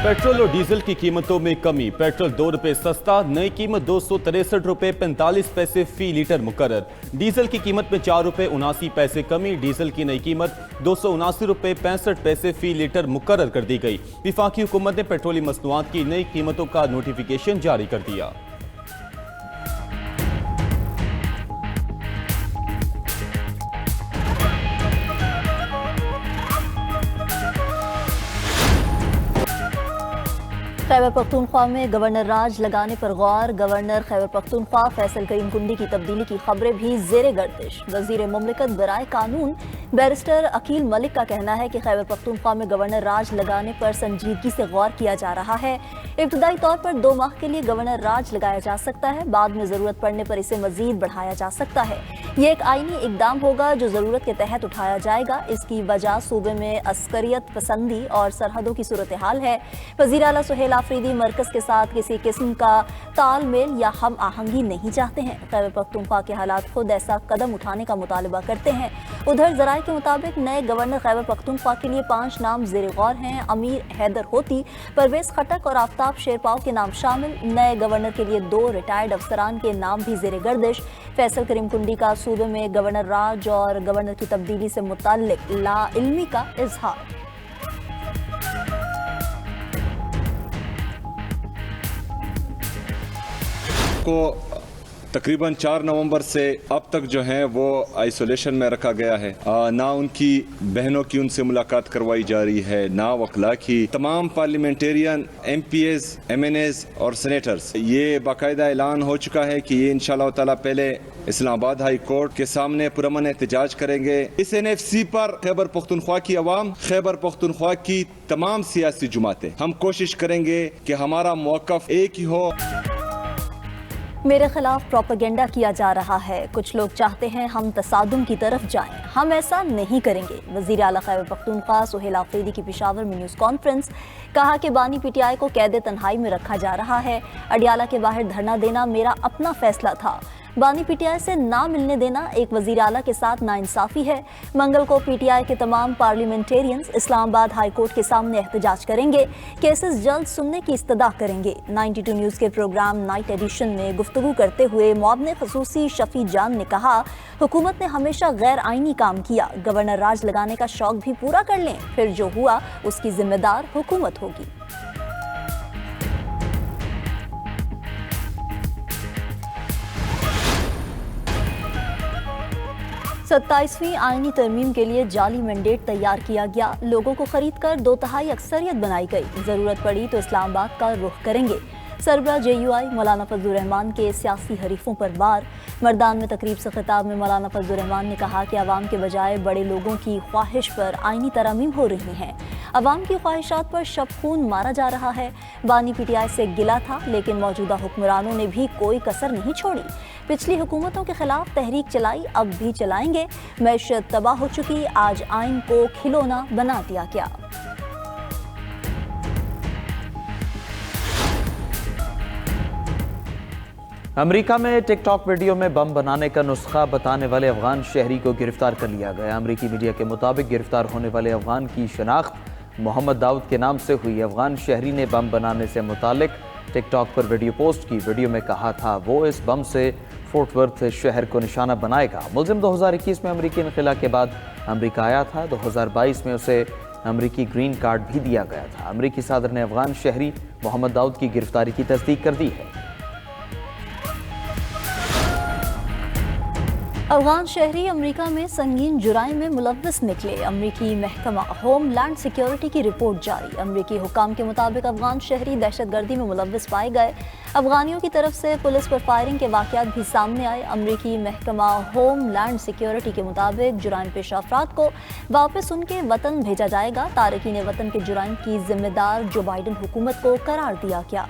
Petrol और diesel की कीमतों में कमी। पेट्रोल 2 रुपए सस्ता, नई कीमत 263 रुपए 45 पैसे फी लीटर मुकर्रर। डीजल की कीमत में 4 रुपए 79 पैसे कमी। डीजल की नई कीमत 279 रुपए 65 पैसे फी लीटर मुकर्रर कर दी गई। वफाकी हुकूमत ने पेट्रोलियम मसनूआत की नई कीमतों का नोटिफिकेशन जारी कर दिया। खैबर पख्तूनख्वा में गवर्नर राज लगाने पर गौर। गवर्नर खैबर पख्तूनख्वा फैसल करीम कुंडी की तब्दीली की खबरें भी जेर गर्दिश। वजीर मुमलिकत बराए कानून बैरिस्टर अकील मलिक का कहना है कि खैबर पख्तूनख्वा में गवर्नर राज लगाने पर संजीदगी से गौर किया जा रहा है। इब्तदाई तौर पर 2 माह के लिए गवर्नर राज लगाया जा सकता है, बाद में जरूरत पड़ने पर इसे मजीद बढ़ाया जा सकता है। ये एक आईनी इकदाम होगा जो जरूरत के तहत उठाया जाएगा। इसकी वजह सूबे में अस्करियत पसंदी और सरहदों की सूरत हाल है। वजीर आला सुहेल आफरीदी मरकज के साथ किसी किस्म का तालमेल या हम आहंगी नहीं चाहते हैं। खैबर पख्तूनख्वा के हालात खुद ऐसा कदम उठाने का मुतालबा करते हैं। उधर जराये के मुताबिक नए गवर्नर खैबर पख्तूनख्वा के लिए 5 नाम ज़ेर गौर हैं। अमीर हैदर होती, परवेज खटक और आफ्ताब शेरपाव के नाम शामिल। नए गवर्नर के लिए 2 रिटायर्ड अफसरान के नाम भी ज़ेर गर्दिश। फैसल करीम कुंडी का सूबे में गवर्नर राज और गवर्नर की तब्दीली से मुताल्लिक लाइल्मी का इजहार। को तकरीबन 4 नवंबर से अब तक जो है वो आइसोलेशन में रखा गया है। ना उनकी बहनों की उनसे मुलाकात करवाई जा रही है, ना वकला की। तमाम पार्लियामेंटेरियन MPs, MNAs और सेनेटर्स, ये बाकायदा ऐलान हो चुका है कि ये इंशाअल्लाह ताला पहले इस्लामाबाद हाई कोर्ट के सामने पुरअमन एहतजाज करेंगे। इस NFC पर खैबर पख्तूनख्वा की अवाम, खैबर पख्तूनख्वा की तमाम सियासी जमातें, हम कोशिश करेंगे कि हमारा मौक़िफ़ एक ही हो। मेरे खिलाफ प्रोपेगेंडा किया जा रहा है। कुछ लोग चाहते हैं हम तसादुम की तरफ जाएं, हम ऐसा नहीं करेंगे। वज़ीर आला खैबर पख्तूनख्वा सुहेल आफरीदी की पेशावर में न्यूज़ कॉन्फ्रेंस। कहा कि बानी PTI को कैद तन्हाई में रखा जा रहा है। अडियाला के बाहर धरना देना मेरा अपना फैसला था। बानी PTI से ना मिलने देना एक वज़ीर आला के साथ नाइंसाफ़ी है। मंगल को PTI के तमाम पार्लियामेंटेरियंस इस्लामाबाद हाई कोर्ट के सामने एहतजाज करेंगे। केसेस जल्द सुनने की इस्तदा करेंगे। 92 न्यूज़ के प्रोग्राम नाइट एडिशन में गुफ्तगू करते हुए मुआवने खसूसी शफी जान ने कहा, हुकूमत ने हमेशा गैर आइनी काम किया। गवर्नर राज लगाने का शौक भी पूरा कर लें, फिर जो हुआ उसकी जिम्मेदार हुकूमत होगी। 27वीं आईनी तरमीम के लिए जाली मैंडेट तैयार किया गया। लोगों को खरीद कर 2/3 अक्सरियत बनाई गई। जरूरत पड़ी तो इस्लामाबाद का रुख करेंगे। सरबराह JUI मौलाना फजलुर रहमान के सियासी हरीफों पर वार। मर्दान में तकरीब से खिताब में मौलाना फजलुर रहमान ने कहा कि अवाम के बजाय बड़े लोगों की ख्वाहिश पर आईनी तरमीम हो रही हैं। अवाम की ख्वाहिशात पर शब खून मारा जा रहा है। बानी PTI से गिला था, लेकिन मौजूदा हुक्मरानों ने भी कोई कसर नहीं छोड़ी। पिछली हुकूमतों के खिलाफ तहरीक चलाई, अब भी चलाएंगे। मैशत तबाह हो चुकी, आज आइन को खिलौना बना दिया गया। अमेरिका में टिकटॉक वीडियो में बम बनाने का नुस्खा बताने वाले अफगान शहरी को गिरफ्तार कर लिया गया। अमेरिकी मीडिया के मुताबिक गिरफ्तार होने वाले अफगान की शनाख्त मोहम्मद दाऊद के नाम से हुई। अफगान शहरी ने बम बनाने से मुतालिक टिकटॉक पर वीडियो पोस्ट की। वीडियो में कहा था वो इस बम से फोर्ट वर्थ शहर को निशाना बनाएगा। मुलजिम 2021 में अमेरिकी इनखला के बाद अमेरिका आया था। 2022 में उसे अमेरिकी ग्रीन कार्ड भी दिया गया था। अमेरिकी सदर ने अफगान शहरी मोहम्मद दाऊद की गिरफ्तारी की तस्दीक कर दी है। अफगान शहरी अमेरिका में संगीन जुराइम में मुलव्वस निकले। अमेरिकी महकमा होम लैंड सिक्योरिटी की रिपोर्ट जारी। अमेरिकी हुकाम के मुताबिक अफगान शहरी दहशतगर्दी में मुलव्वस पाए गए। अफगानियों की तरफ से पुलिस पर फायरिंग के वाक़यात भी सामने आए। अमेरिकी महकमा होम लैंड सिक्योरिटी के मुताबिक जुराइम पेशा अफराद को वापस उनके वतन भेजा जाएगा। तारकीन वतन के जुराइम की जिम्मेदार जो बाइडन हुकूमत को करार दिया गया।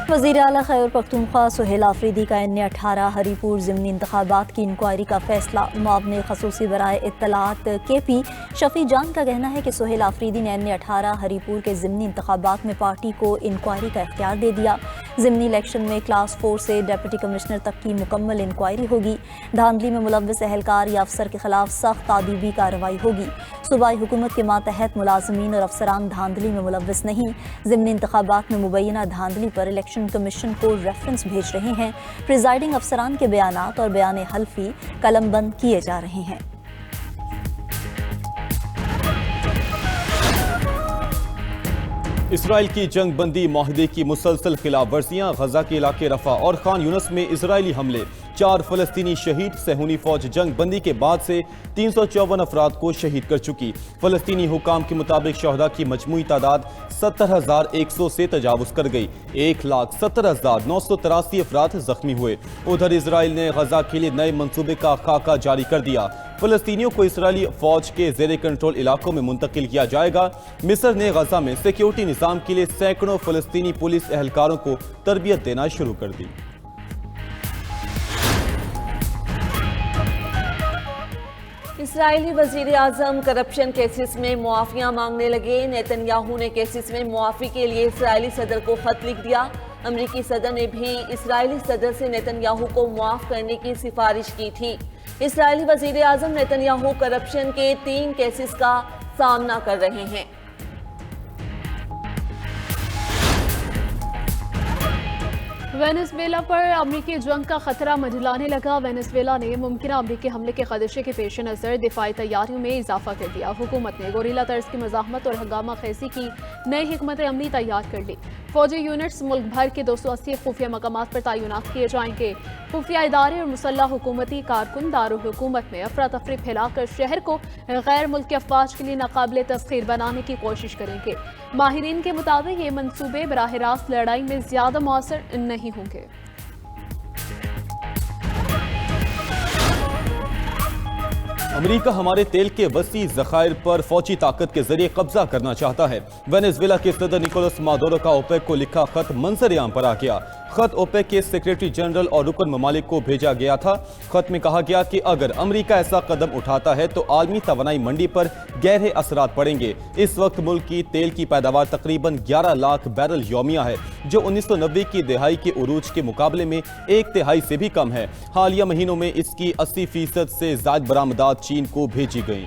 वज़ीर आला खैबर पख्तूनख्वा सुहेल आफरीदी का NA-18 हरीपुर ज़िमनी इंतखाबात की इंक्वायरी का फैसला। मुआवने खसूसी बराए इत्तलात KP शफी जान का कहना है कि सुहेल आफरीदी ने NA-18 हरीपुर के ज़िमनी इंतखाबात में पार्टी को इंक्वायरी का इख्तियार दे दिया। ضمنی الیکشن میں کلاس 4 سے ڈپٹی کمشنر تک کی مکمل انکوائری ہوگی۔ دھاندلی میں ملوث اہلکار یا افسر کے خلاف سخت تعدیبی کارروائی ہوگی۔ صوبائی حکومت کے ماتحت ملازمین اور افسران دھاندلی میں ملوث نہیں۔ ضمنی انتخابات میں مبینہ دھاندلی پر الیکشن کمیشن کو ریفرنس بھیج رہے ہیں۔ پریزائڈنگ افسران کے بیانات اور بیان حلفی قلم بند کیے جا رہے ہیں۔ اسرائیل کی جنگ بندی معاہدے کی مسلسل خلاف ورزیاں، غزہ کے علاقے رفح اور خان یونس میں اسرائیلی حملے، 4 فلسطینی شہید۔ صہیونی فوج جنگ بندی کے بعد سے 354 افراد کو شہید کر چکی۔ فلسطینی حکام کے مطابق شہداء کی مجموعی تعداد 70,100 سے تجاوز کر گئی۔ 1,70,983 افراد زخمی ہوئے۔ ادھر اسرائیل نے غزہ کے لیے نئے منصوبے کا خاکہ جاری کر دیا۔ فلسطینیوں کو اسرائیلی فوج کے زیر کنٹرول علاقوں میں منتقل کیا جائے گا۔ مصر نے غزہ میں سیکیورٹی نظام کے لیے سینکڑوں فلسطینی پولیس اہلکاروں کو تربیت دینا شروع کر دی۔ اسرائیلی وزیر اعظم کرپشن کیسز میں معافیاں مانگنے لگے۔ نیتن یاہو نے کیسز میں معافی کے لیے اسرائیلی صدر کو خط لکھ دیا۔ امریکی صدر نے بھی اسرائیلی صدر سے نیتن یاہو کو معاف کرنے کی سفارش کی تھی۔ اسرائیلی وزیر اعظم نیتن یاہو کرپشن کے 3 کیسز کا سامنا کر رہے ہیں۔ وینزویلا پر امریکی جنگ کا خطرہ منڈلانے لگا۔ وینزویلا نے ممکنہ امریکی حملے کے خدشے کے پیش نظر دفاعی تیاریوں میں اضافہ کر دیا۔ حکومت نے گوریلا طرز کی مزاحمت اور ہنگامہ خیزی کی نئی حکمت عملی تیار کر لی۔ فوجی یونٹس ملک بھر کے 280 خفیہ مقامات پر تعینات کیے جائیں گے۔ خفیہ ادارے اور مسلح حکومتی کارکن دارالحکومت میں افراتفری پھیلا کر شہر کو غیر ملکی افواج کے لیے ناقابل تسخیر بنانے کی کوشش کریں گے۔ ماہرین کے مطابق یہ منصوبے براہ راست لڑائی میں زیادہ مؤثر نہیں ہوں گے۔ امریکہ ہمارے تیل کے وسیع ذخائر پر فوجی طاقت کے ذریعے قبضہ کرنا چاہتا ہے۔ وینزویلا کے صدر نکولس مادورو کا اوپیک کو لکھا خط منظر عام پر آ گیا۔ خط اوپیک کے سیکریٹری جنرل اور رکن ممالک کو بھیجا گیا تھا۔ خط میں کہا گیا کہ اگر امریکہ ایسا قدم اٹھاتا ہے تو عالمی توانائی منڈی پر گہرے اثرات پڑیں گے۔ اس وقت ملک کی تیل کی پیداوار تقریباً 11 لاکھ بیرل یومیہ ہے، جو 1990 کی دہائی کے عروج کے مقابلے میں 1/3 سے بھی کم ہے۔ حالیہ مہینوں میں اس کی 80% سے زائد برآمدات چین کو بھیجی گئیں۔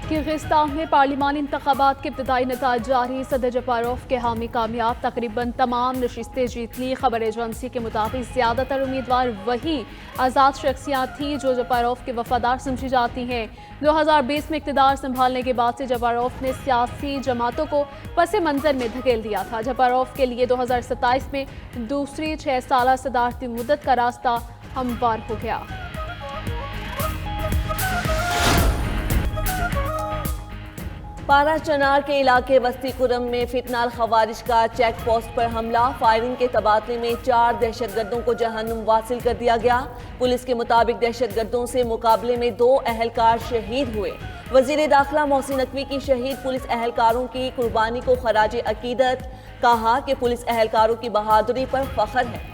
کرغزستان میں پارلیمانی انتخابات کے ابتدائی نتائج جاری۔ صدر جپاروف کے حامی کامیاب، تقریباً تمام نشستیں جیت لی۔ خبر ایجنسی کے مطابق زیادہ تر امیدوار وہی آزاد شخصیات تھیں جو جپاروف کے وفادار سمجھی جاتی ہیں۔ 2020 میں اقتدار سنبھالنے کے بعد سے جپاروف نے سیاسی جماعتوں کو پس منظر میں دھکیل دیا تھا۔ جپاروف کے لیے 2027 میں دوسری 6 سالہ صدارتی مدت کا راستہ ہموار ہو گیا۔ پارا چنار کے علاقے وسطی کرم میں فتنہ الخوارج کا چیک پوسٹ پر حملہ، فائرنگ کے تبادلے میں 4 دہشت گردوں کو جہنم واصل کر دیا گیا۔ پولیس کے مطابق دہشت گردوں سے مقابلے میں 2 اہلکار شہید ہوئے۔ وزیر داخلہ محسن نقوی کی شہید پولیس اہلکاروں کی قربانی کو خراج عقیدت، کہا کہ پولیس اہلکاروں کی بہادری پر فخر ہے۔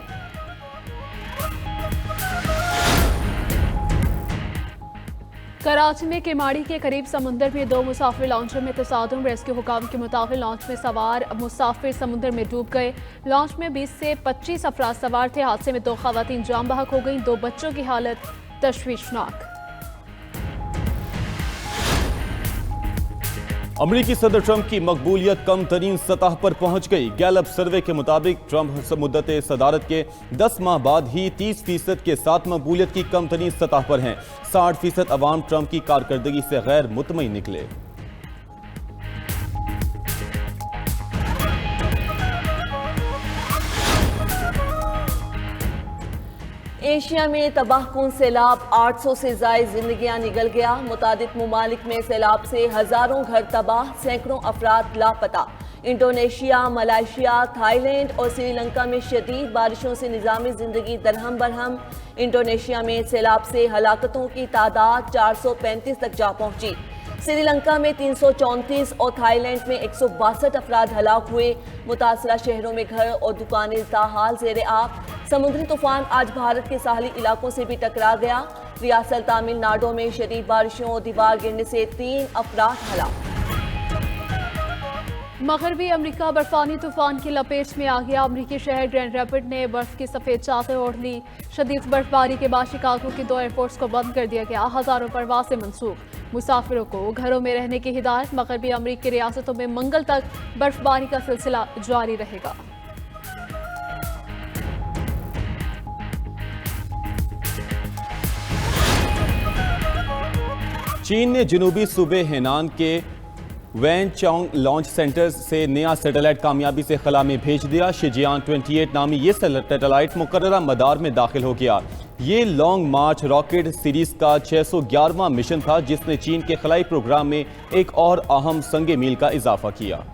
کراچی میں کیماڑی کے قریب سمندر میں 2 مسافر لانچر میں تصادم۔ ریسکیو حکام کے مطابق لانچ میں سوار مسافر سمندر میں ڈوب گئے۔ لانچ میں 20 سے 25 افراد سوار تھے۔ حادثے میں 2 خواتین جاں بحق ہو گئیں، 2 بچوں کی حالت تشویشناک۔ امریکی صدر ٹرمپ کی مقبولیت کم ترین سطح پر پہنچ گئی۔ گیلپ سروے کے مطابق ٹرمپ مدت صدارت کے 10 ماہ بعد ہی 30% کے ساتھ مقبولیت کی کم ترین سطح پر ہیں۔ 60% عوام ٹرمپ کی کارکردگی سے غیر مطمئن نکلے۔ ایشیا میں تباہ کن سیلاب، 800 سے زائد زندگیاں نگل گیا۔ متعدد ممالک میں سیلاب سے ہزاروں گھر تباہ، سینکڑوں افراد لاپتہ۔ انڈونیشیا، ملائیشیا، تھائی لینڈ اور سری لنکا میں شدید بارشوں سے نظام زندگی درہم برہم۔ انڈونیشیا میں سیلاب سے ہلاکتوں کی تعداد 435 تک جا پہنچی۔ سری لنکا میں 334 اور تھائی لینڈ میں 162 افراد ہلاک ہوئے۔ متاثرہ شہروں میں گھر اور دکانیں تاحال زیر آب۔ سمندری طوفان آج بھارت کے ساحلی علاقوں سے بھی ٹکرا گیا۔ ریاست تامل ناڈو میں شدید بارشوں اور دیوار گرنے سے 3 افراد ہلاک۔ मगरबी अमरीका बर्फानी तूफान की लपेट में आ गया। अमरीकी शहर ग्रैंड रैपिड ने बर्फ की सफेद चादर ओढ़ ली। शदीद बर्फबारी के बाद शिकागो की 2 एयरपोर्ट्स को बंद कर दिया गया। हजारों परवासें मंसूख। मुसाफिरों को घरों में रहने की हिदायत। मगरबी अमरीकी रियासतों में मंगल तक बर्फबारी का सिलसिला जारी रहेगा। चीन ने जनूबी सूबे हेनान के वैनचोंग लॉन्च सेंटर से नया सैटेलाइट कामयाबी से खला में भेज दिया। शिजियान 28 नामी ये सैटेलाइट मुकर्ररा मदार में दाखिल हो गया। ये लॉन्ग मार्च रॉकेट सीरीज का 611वां मिशन था, जिसने चीन के खलाई प्रोग्राम में एक और अहम संग मील का इजाफा किया।